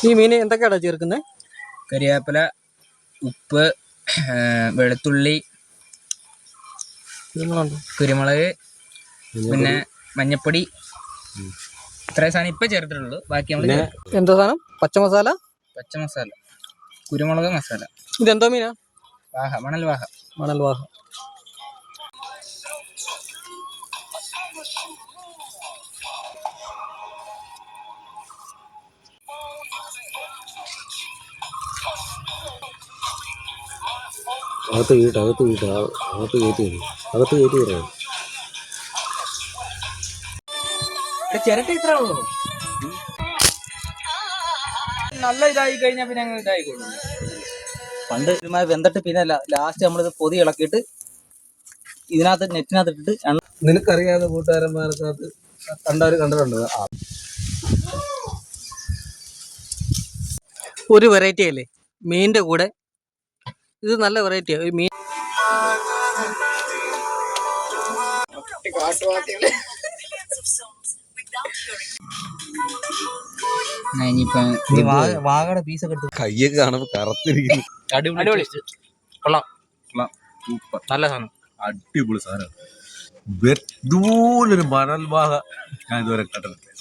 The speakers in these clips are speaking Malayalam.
ഈ മീൻ എന്തൊക്കെയാണ് ചേർക്കുന്നത്? കരിവേപ്പില, ഉപ്പ്, വെളുത്തുള്ളി, കുരുമുളക്, പിന്നെ മഞ്ഞപ്പൊടി, ഇത്രയും സാധനം ഇപ്പം ചേർത്തിട്ടുള്ളൂ. ബാക്കി നമ്മൾ എന്തോ സാധനം? പച്ചമസാല, കുരുമുളക് മസാല. ഇതെന്തോ മീനാ? വാഹ, മണൽ വാഹ. അകത്ത് കയറ്റി വരാം. ചിരട്ട ഇത്ര ഉള്ളൂ. നല്ല ഇതായി കഴിഞ്ഞാൽ പിന്നെ അങ്ങ് ഇതായിക്കോളും. പണ്ട് വെന്തിട്ട് പിന്നെ ലാസ്റ്റ് നമ്മളിത് പൊതി ഇളക്കിയിട്ട് ഇതിനകത്ത് നെറ്റിനകത്ത് ഇട്ടിട്ട്. നിനക്കറിയാവുന്ന കൂട്ടുകാരന്മാർക്കകത്ത് കണ്ടിട്ടുണ്ട്. ഒരു വെറൈറ്റി അല്ലേ മീനിന്റെ കൂടെ? ഇത് നല്ല വെറൈറ്റിയാ. ഒരു മീൻ വാഗയുടെ പീസൊക്കെ എടുത്ത് കയ്യൊക്കെ കാണുമ്പോ കറുത്തിരിക്കുന്നു. അടിപൊളി. കൊള്ളാം. നല്ല സാധനം, അടിപൊളി സാധനം. ഇതുപോലൊരു മണൽ വാഹ ഞാൻ ഇതുവരെ കണ്ടിട്ടില്ല.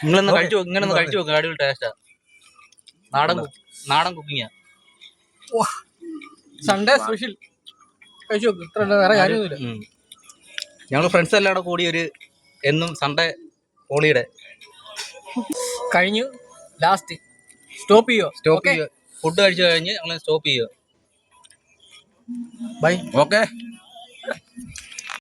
ഇങ്ങനെ കഴിച്ചു നോക്കുക. അടിപൊളി ടേസ്റ്റാ. നാടൻ കുക്കിങ്ങാ. സൺഡേ സ്പെഷ്യൽ കഴിച്ചു നോക്ക്. ഇത്ര വേറെ കാര്യമൊന്നുമില്ല. ഞങ്ങൾ ഫ്രണ്ട്സ് എല്ലാം കൂടി എന്നും സൺഡേ ഹോളിഡേ കഴിഞ്ഞു. ലാസ്റ്റ് സ്റ്റോപ്പ് ചെയ്യുക. ഫുഡ് കഴിച്ചു കഴിഞ്ഞ് ഞങ്ങൾ സ്റ്റോപ്പ് ചെയ്യുക. ബൈ. ഓക്കെ.